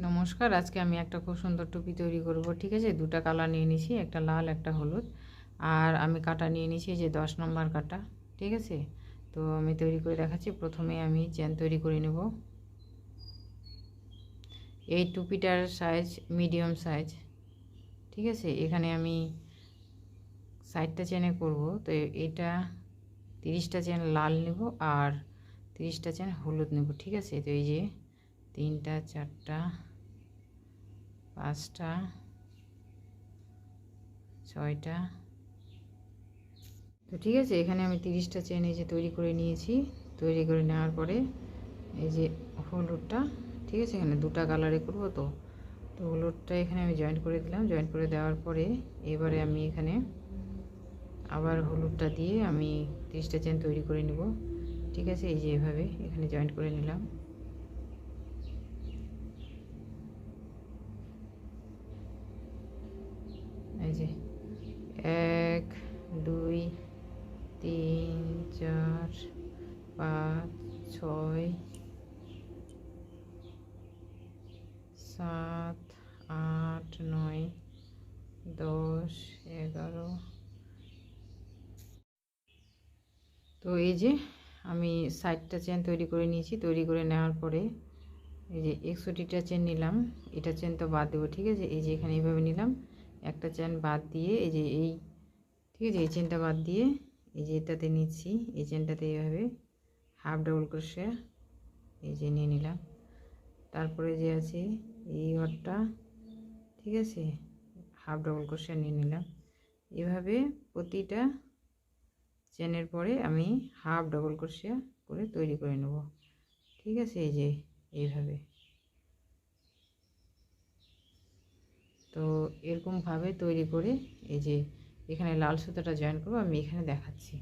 নমস্কার। আজকে আমি একটা খুব সুন্দর টুপি তৈরি করব। ঠিক আছে, দুটো কালার নিয়ে নিয়েছি, একটা লাল একটা হলুদ। আর আমি কাটা নিয়ে নিয়েছি যে 10 নম্বর কাটা। ঠিক আছে, তো আমি তৈরি করে দেখাচ্ছি। প্রথমে আমি চেন তৈরি করে নেব। এই টুপিটার সাইজ মিডিয়াম সাইজ। ঠিক আছে, এখানে আমি 60টা চেনে করব। তো এটা 30টা চেন লাল নেব আর 30টা চেন হলুদ নেব। ঠিক আছে, তো এই যে 3টা 4টা 5টা 6টা। তো ঠিক আছে, এখানে আমি 30টা চেন এই যে তৈরি করে নিয়েছি। তৈরি করে নেওয়ার পরে এই যে হলুদটা, ঠিক আছে, এখানে দুটো কালারে করব। তো তো হলুদটা এখানে আমি জয়েন্ট করে দিলাম। জয়েন্ট করে দেওয়ার পরে এবারে আমি এখানে আবার হলুদটা দিয়ে আমি 30টা চেন তৈরি করে নেব। ঠিক আছে, এই যে এভাবে এখানে জয়েন্ট করে নিলাম। এই যে 1 2 3 4 5 6 7 8 9 10 11। তো এই যে আমি 60টা চেন তৈরি করে নিয়েছি। তৈরি করে নেওয়ার পরে এই যে 61টা চেন নিলাম। এটা চেন তো বাদ দেবো। ঠিক আছে, এই যে এখানে এইভাবে নিলাম, একটা চেন বাদ দিয়ে এই যে এই, ঠিক আছে, এই চেনটা বাদ দিয়ে এই যে এটাতে নিচ্ছি। এই চেনটাতে এইভাবে হাফ ডাবল ক্রোশে এই যে নিয়ে নিলাম। তারপরে যে আছে এই ঘরটা, ঠিক আছে, হাফ ডাবল ক্রোশে নিয়ে নিলাম। এভাবে প্রতিটা চেনের পরে আমি হাফ ডাবল ক্রোশিয়া করে তৈরি করে নেব। ঠিক আছে, এই যে এইভাবে। তো এরকমভাবে তৈরি করে এই যে এখানে লাল সুতোটা জয়েন করবো, আমি এখানে দেখাচ্ছি।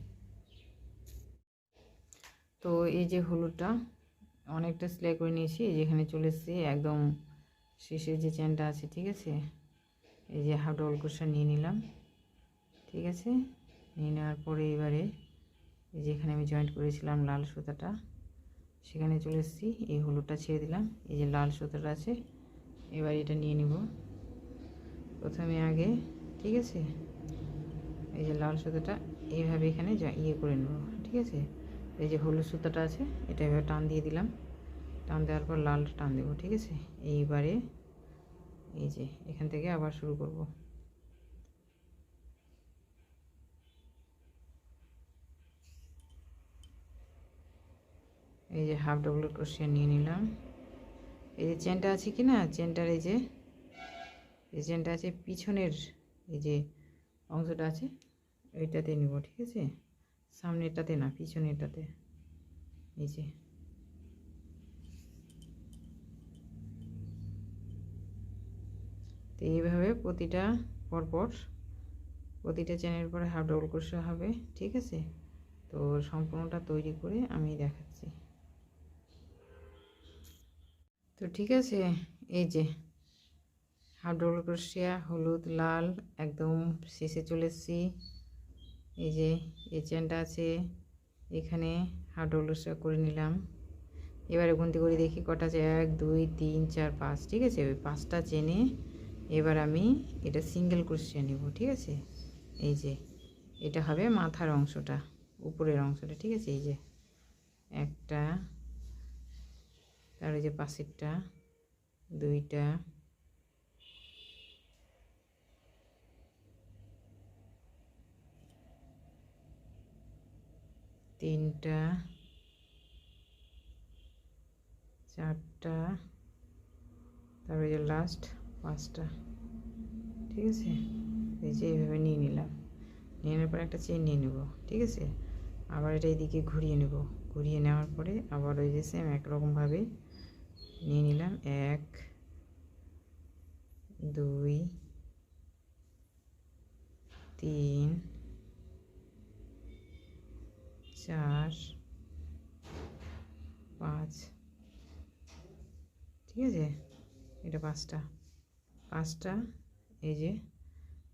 তো এই যে হলুদটা অনেকটা সেলাই করে নিয়েছি। এই যে এখানে চলে এসেছি একদম শেষে যে চেনটা আছে। ঠিক আছে, এই যে হাফ ডাবল ক্রোশা নিয়ে নিলাম। ঠিক আছে, নিয়ে নেওয়ার পরে এবারে এই যে এখানে আমি জয়েন্ট করেছিলাম লাল সুতাটা, সেখানে চলে এসেছি। এই হলুদটা ছেড়ে দিলাম, এই যে লাল সুতাটা আছে, এবার এটা নিয়ে নিব প্রথমে আগে। ঠিক আছে, এই যে লাল সুতাটা এইভাবে এখানে ইয়ে করে নেব। ঠিক আছে, এই যে হলুদ সুতাটা আছে এটা এভাবে টান দিয়ে দিলাম। টান দেওয়ার পর লালটা টান দেবো। ঠিক আছে, এইবারে এই যে এখান থেকে আবার শুরু করব। এই যে হাফ ডাবল ক্রোশিয়া নিয়ে নিলাম। এই যে চেনটা আছে কি না, চেনটার এই যে চেনটা আছে পিছনের এই যে অংশটা আছে এইটাতে নিব। ঠিক আছে, সামনেরটাতে না, পিছনেরটাতে। এই যে তো এইভাবে প্রতিটা পরপর প্রতিটা চেনের পরে হাফ ডাবল ক্রোশিয়া হবে। ঠিক আছে, তো সম্পূর্ণটা তৈরি করে আমি দেখাচ্ছি। তো ঠিক আছে, এই যে হাফ ডাবল ক্রোশিয়া হলুদ লাল একদম শেষে চলে এসেছি। এই যে এই চেনটা আছে এখানে হাফ ডাবল ক্রোশিয়া করে নিলাম। এবারে গুনতি করে দেখি কটা আছে, 1 2 3 4 5। ঠিক আছে, ওই 5টা চেনে এবার আমি এটা সিঙ্গেল ক্রোশিয়া নেব। ঠিক আছে, এই যে এটা হবে মাথার অংশটা, উপরের অংশটা। ঠিক আছে, এই যে একটা, তার এই যে পাশেরটা, দুইটা, তিনটা, চারটা, তারপরে যে লাস্ট 5টা। ঠিক আছে, এই যে এইভাবে নিয়ে নিলাম। নিয়ে নেওয়ার পরে একটা চেন নিয়ে নেব। ঠিক আছে, আবার এটা এইদিকে ঘুরিয়ে নেব। ঘুরিয়ে নেওয়ার পরে আবার ওই যে সেম একরকমভাবে নিয়ে নিলাম। 1 2 3 4 5। ঠিক আছে, এটা 5টা এই যে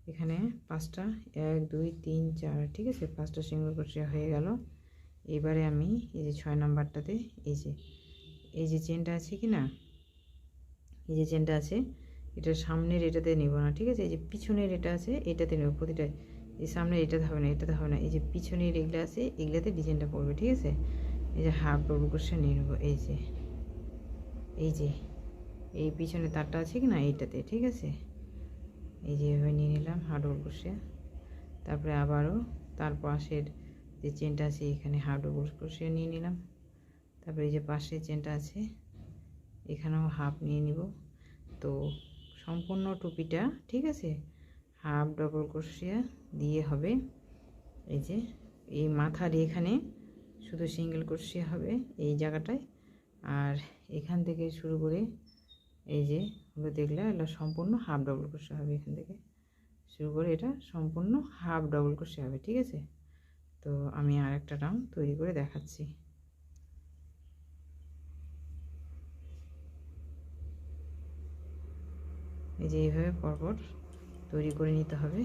এখানে 5টা, 1 2 3 4। ঠিক আছে, 5টা সিঙ্গেল ক্রোশিয়া হয়ে গেল। এবারে আমি এই যে 6 নাম্বারটাতে এই যে চেনটা আছে কি না, এই যে চেনটা আছে এটা সামনের এটাতে নেব না, ঠিক আছে। এই যে পিছনের এটা আছে এটাতে নেব প্রতিটায়। এই সামনের এটাতে হবে না, এটাতে হবে না, এই যে পিছনের এগুলো আছে এগুলাতে ডিজাইনটা পড়বে, ঠিক আছে। এই যে হাফ ডবল ক্রোশা নিয়ে নেবো, এই যে এই পিছনে তারটা আছে কি না এইটাতে, ঠিক আছে। এই যে এভাবে নিয়ে নিলাম হাফ ডবল ক্রোশা। তারপরে আবারও তার পাশের যে চেনটা আছে এখানে হাফ ডবল ক্রোশা নিয়ে নিলাম। তারপরে এই যে পাশে চেনটা আছে এখানেও হাফ নিয়ে নিব। তো সম্পূর্ণ টুপিটা, ঠিক আছে, হাফ ডবল ক্রোশা দিয়ে হবে। এই যে এই মাথার এখানে শুধু সিঙ্গেল ক্রোশা হবে এই জায়গাটায়, আর এখান থেকে শুরু করে এই যে হলো দেখলে এটা সম্পূর্ণ হাফ ডবল ক্রোশা হবে। এখান থেকে শুরু করে এটা সম্পূর্ণ হাফ ডবল ক্রোশা হবে, ঠিক আছে। তো আমি আর একটা রাউন্ড তৈরি করে দেখাচ্ছি। এই যে এইভাবে পরপর তৈরি করে নিতে হবে।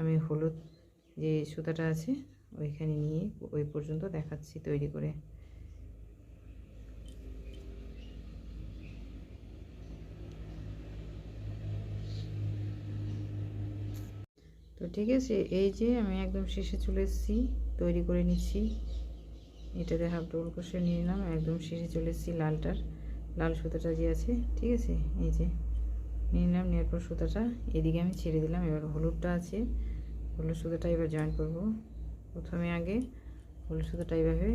আমি হলুদ যে সুতাটা আছে ওইখানে নিয়ে ওই পর্যন্ত দেখাচ্ছি তৈরি করে। তো ঠিক আছে, এই যে আমি একদম শেষে চলে এসেছি, তৈরি করে নিচ্ছি। এটাতে হাফ ডবল ক্রোশা নিয়ে নিলাম, একদম শেষে চলে এসেছি। লাল সুতাটা যে আছে, ঠিক আছে, এই যে নিয়ে নিলাম। নেওয়ার পর সুতাটা এদিকে আমি ছেড়ে দিলাম। এবার হলুদটা আছে, হলুদ সুতাটা এবার জয়েন করব। প্রথমে আগে হলুদ সুতাটা এইভাবে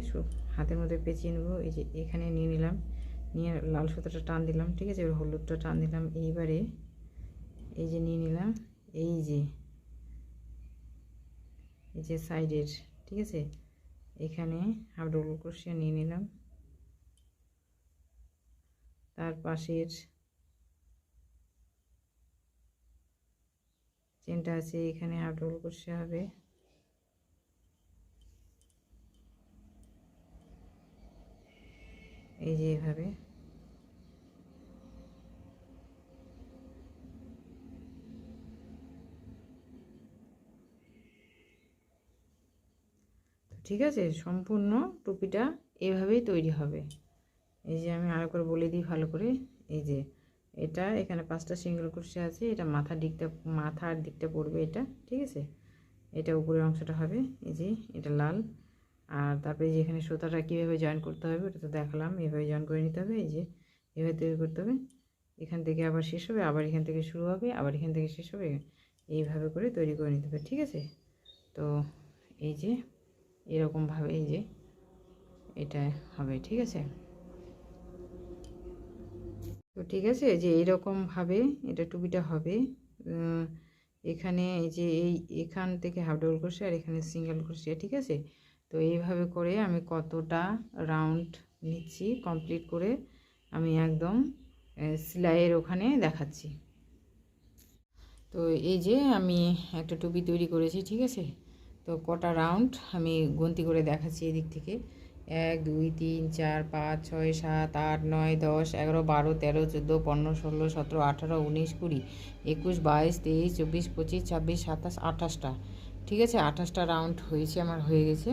হাতের মধ্যে পেঁচিয়ে নেবো। এই যে এখানে নিয়ে নিলাম, নিয়ে লাল সুতাটা টান দিলাম, ঠিক আছে। এবার হলুদটা টান দিলাম। এইবারে এই যে নিয়ে নিলাম, এই যে সাইডের, ঠিক আছে, এখানে হাফ ডবল ক্রোশা নিয়ে নিলাম। তার পাশের চেনটা আছে এখানে হাফ ডবল ক্রোশা হবে। এই যে এভাবে ঠিক আছে। সম্পূর্ণ টুপিটা এভাবেই তৈরি হবে। এই যে আমি আরেকবার বলে দিই ভালো করে। এই যে এটা এখানে 5টা সিঙ্গেল ক্রোশা আছে, এটা মাথার দিকটা পড়বে এটা, ঠিক আছে। এটা উপরের অংশটা হবে, এই যে এটা লাল। আর তারপরে যে এখানে সুতাটা কীভাবে জয়েন করতে হবে ওটা তো দেখালাম, এভাবে জয়েন করে নিতে হবে। এই যে এভাবে তৈরি করতে হবে। এখান থেকে আবার শেষ হবে, আবার এখান থেকে শুরু হবে, আবার এখান থেকে শেষ হবে, এইভাবে করে তৈরি করে নিতে হবে, ঠিক আছে। তো এই যে এরকমভাবে এই যে এটা হবে, ঠিক আছে। তো ঠিক আছে, যে এইরকমভাবে এটা টুপিটা হবে। এখানে এই যে এখান থেকে হাফ ডবল ক্রোশা আর এখানে সিঙ্গেল ক্রোশা, ঠিক আছে। তো এইভাবে করে আমি কতটা রাউন্ড নিচ্ছি কমপ্লিট করে আমি একদম সেলাইয়ের ওখানে দেখাচ্ছি। তো এই যে আমি একটা টুপি তৈরি করেছি, ঠিক আছে। তো কটা রাউন্ড আমি গন্তি করে দেখাচ্ছি এদিক থেকে। 1 2 3 4 5 6 7 8 9 10 11 12 13 14 15 16 17 18 19 20 21 22 23 24 25 26 27 28টা, ঠিক আছে। 28টা রাউন্ড হয়েছে, আমার হয়ে গেছে।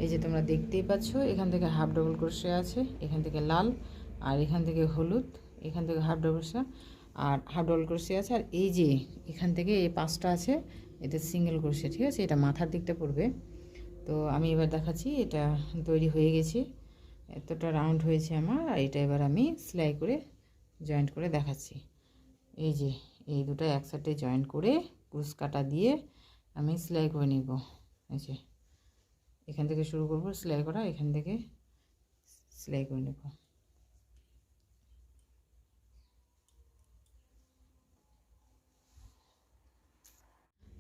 এই যে তোমরা দেখতেই পাচ্ছ, এখান থেকে হাফ ডবল ক্রোশা আছে, এখান থেকে লাল, আর এখান থেকে হলুদ, এখান থেকে হাফ ডবল ক্রোশা আর হাফ ডবল ক্রোশা আছে। আর এই যে এখান থেকে এই 5টা আছে, এটা সিঙ্গেল ক্রোশা, ঠিক আছে। এটা মাথার দিকটা পড়বে। তো আমি এবার দেখাচ্ছি, এটা তৈরি হয়ে গেছে, এতটা রাউন্ড হয়েছে আমার। আর এটা এবার আমি সেলাই করে জয়েন্ট করে দেখাচ্ছি। এই যে এই দুটো একসাথে জয়েন্ট করে কুচ কাটা দিয়ে আমি সেলাই করে নিব। এই যে এখান থেকে শুরু করব সেলাই করা, এখান থেকে সেলাই করে নেব।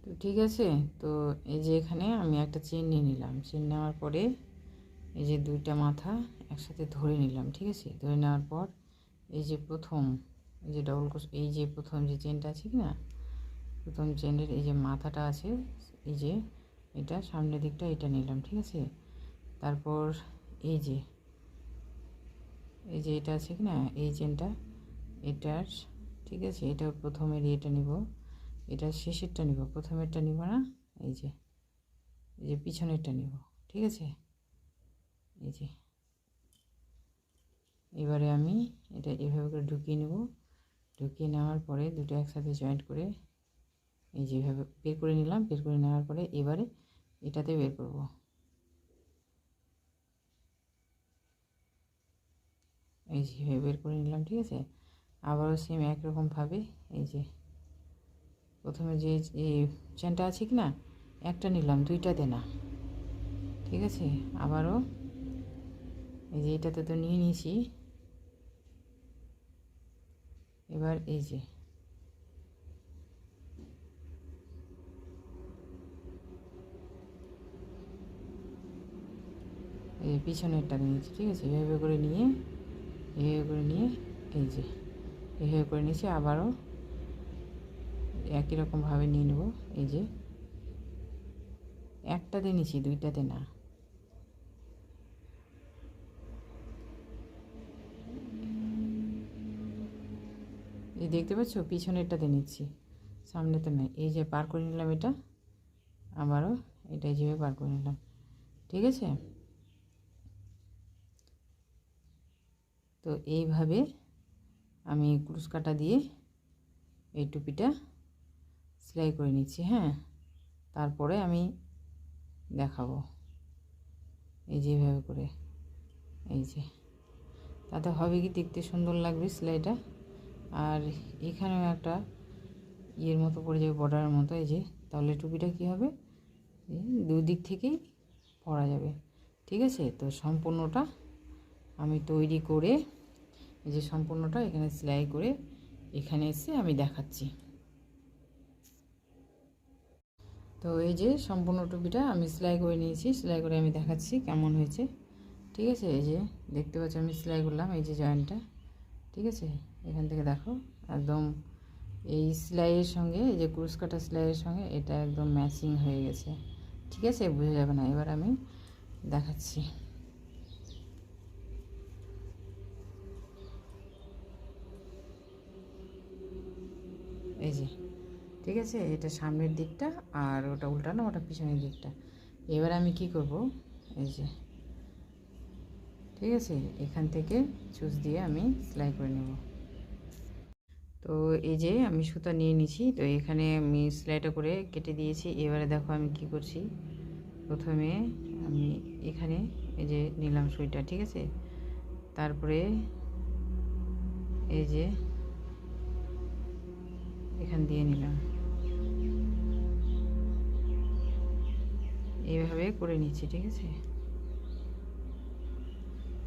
তো ঠিক আছে, তো এই যে এখানে আমি একটা চেন নিয়ে নিলাম। চেন নেওয়ার পরে এই যে দুইটা মাথা একসাথে ধরে নিলাম, ঠিক আছে। ধরে নেওয়ার পর এই যে প্রথম এই যে ডবল ক্রোশ, এই যে প্রথম যে চেনটা আছে কি না, প্রথম চেনের এই যে মাথাটা আছে, এই যে এটা সামনের দিকটা এটা নিলাম, ঠিক আছে। তারপর এই যে এটা আছে কি না, এই চেনটা এটার, ঠিক আছে। এটা প্রথমের এটা নিব, এটা শেষেরটা নিব, প্রথমেরটা নিব না। এই যে পিছনেরটা নিব, ঠিক আছে। এই যে এবারে আমি এটা এভাবে করে ঢুকিয়ে নেব। ঢুকিয়ে নেওয়ার পরে দুটো একসাথে জয়েন্ট করে এই যেভাবে বের করে নিলাম। বের করে নেওয়ার পরে এবারে এটাতে বের করব। এই যেভাবে বের করে নিলাম, ঠিক আছে। আবারও সেম একরকমভাবে এই যে প্রথমে যে চেনটা আছে কি না, একটা নিলাম, দুইটাতে না, ঠিক আছে। আবারও এই যে এটাতে তো নিয়ে নিয়েছি। এবার এই যে এই পিছনেরটা নিয়েছি, ঠিক আছে। এভাবে করে নিয়ে এই যে এভাবে করে নিয়েছি। আবারও একই রকমভাবে নিয়ে নেব। এই যে একটাতে নিয়েছি, দুইটাতে না। এই দেখতে পাচ্ছ, পিছনেরটাতে নিচ্ছি, সামনেতে নয়। এই যে পার করে নিলাম এটা, আবারও এটা যেভাবে পার করে নিলাম, ঠিক আছে। তো এইভাবে আমি ক্রুশ কাটা দিয়ে এই টুপিটা সেলাই করে নিচ্ছি। হ্যাঁ, তারপরে আমি দেখাবো এই যেভাবে করে। এই যে তাতে হবে কি, দেখতে সুন্দর লাগবে সেলাইটা। আর এখানেও একটা ইয়ের মতো পড়ে যাবে, বর্ডারের মতো। এই যে তাহলে টুপিটা কি হবে, দুদিক থেকেই পরা যাবে, ঠিক আছে। তো সম্পূর্ণটা আমি তৈরি করে এই যে সম্পূর্ণটা এখানে সেলাই করে এখানে এসে আমি দেখাচ্ছি। তো এই যে সম্পূর্ণ টুপিটা আমি সেলাই করে নিয়েছি। সেলাই করে আমি দেখাচ্ছি কেমন হয়েছে, ঠিক আছে। এই যে দেখতে পাচ্ছ আমি সেলাই করলাম এই যে জয়েন্টটা, ঠিক আছে। এখান থেকে দেখো একদম এই সেলাইয়ের সঙ্গে, এই যে ক্রুশ কাটা সেলাইয়ের সঙ্গে এটা একদম ম্যাচিং হয়ে গেছে, ঠিক আছে। বোঝা যাবে না। এবার আমি দেখাচ্ছি। এই যে ঠিক আছে, এটা সামনের দিকটা আর ওটা উল্টানো, ওটা পিছনের দিকটা। এবার আমি কি করব, এই যে ঠিক আছে, এখান থেকে চুজ দিয়ে আমি সেলাই করে নেব। তো এই যে আমি সুতা নিয়ে নিছি। তো এখানে আমি সেলাইটা করে কেটে দিয়েছি। এবারে দেখো আমি কি করছি। প্রথমে আমি এখানে এই যে নিলাম সুইটা, ঠিক আছে। তারপরে এই যে এখান দিয়ে নিলাম, এইভাবে করে নিচ্ছি, ঠিক আছে।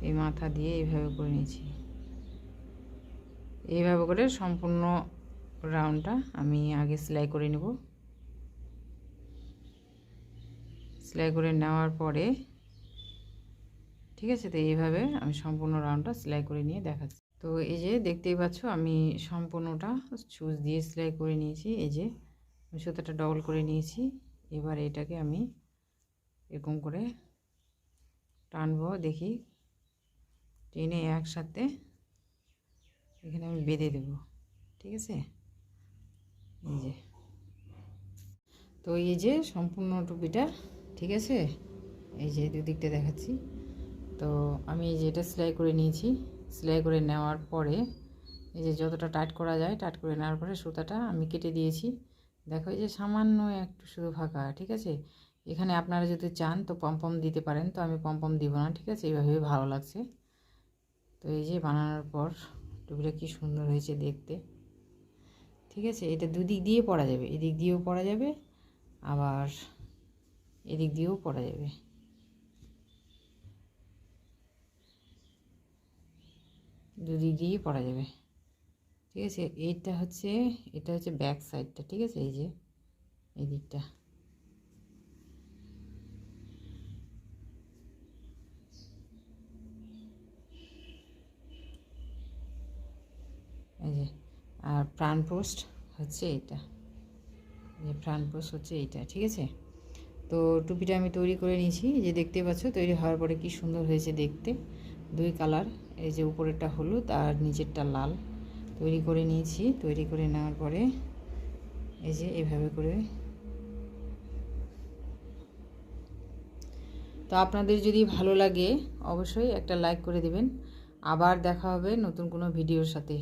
এই মাথা দিয়ে এইভাবে করে নিচ্ছি। এইভাবে করে সম্পূর্ণ রাউন্ডটা আমি আগে সেলাই করে নেব। সেলাই করে নেওয়ার পরে ঠিক আছে, তো এইভাবে আমি সম্পূর্ণ রাউন্ডটা সেলাই করে নিয়ে দেখাচ্ছি। তো এই যে দেখতেই পাচ্ছ আমি সম্পূর্ণটা সুচ দিয়ে সেলাই করে নিয়েছি। এই যে সুতাটা ডবল করে নিয়েছি। এবার এটাকে আমি এরকম করে টানবো, দেখি টেনে একসাথে এখানে আমি বেঁধে দেব, ঠিক আছে। এই যে তো এই যে সম্পূর্ণ টুপিটা, ঠিক আছে। এই যে দুদিকটা দেখাচ্ছি। তো আমি এই যে এটা সেলাই করে নিয়েছি। সেলাই করে নেওয়ার পরে এই যে যতটা টাইট করা যায় টাইট করে নেওয়ার পরে সুতাটা আমি কেটে দিয়েছি। দেখো এই যে সামান্য একটু শুধু ফাঁকা, ঠিক আছে। এখানে আপনারা যদি চান তো পম্পম দিতে পারেন, তো আমি পম্পম দিব না, ঠিক আছে। এইভাবে ভালো লাগছে। তো এই যে বানানোর পর টুপিটা কি সুন্দর হয়েছে দেখতে, ঠিক আছে। এটা দুদিক দিয়ে পরা যাবে, এদিক দিয়েও পরা যাবে, আবার এদিক দিয়েও পরা যাবে, দুদিক দিয়েই পরা যাবে, ঠিক আছে। এটা হচ্ছে ব্যাক সাইডটা, ঠিক আছে। এই যে এই দিকটা, এই যে। আর ফ্রন্ট পোস্ট হচ্ছে এইটা, এই যে ফ্রন্ট পোস্ট হচ্ছে এইটা, ঠিক আছে। তো টুপিটা আমি তৈরি করে নিয়েছি, যে দেখতে পাচ্ছ তৈরি হওয়ার পরে কি সুন্দর হয়েছে দেখতে। দুই কালার, এই যে উপরেরটা হলুদ আর নিচেরটা লাল তৈরি করে নিয়েছি। তৈরি করে নেওয়ার পরে এই যে এভাবে করে, তো আপনাদের যদি ভালো লাগে অবশ্যই একটা লাইক করে দিবেন। আবার দেখা হবে নতুন কোনো ভিডিওর সাথে।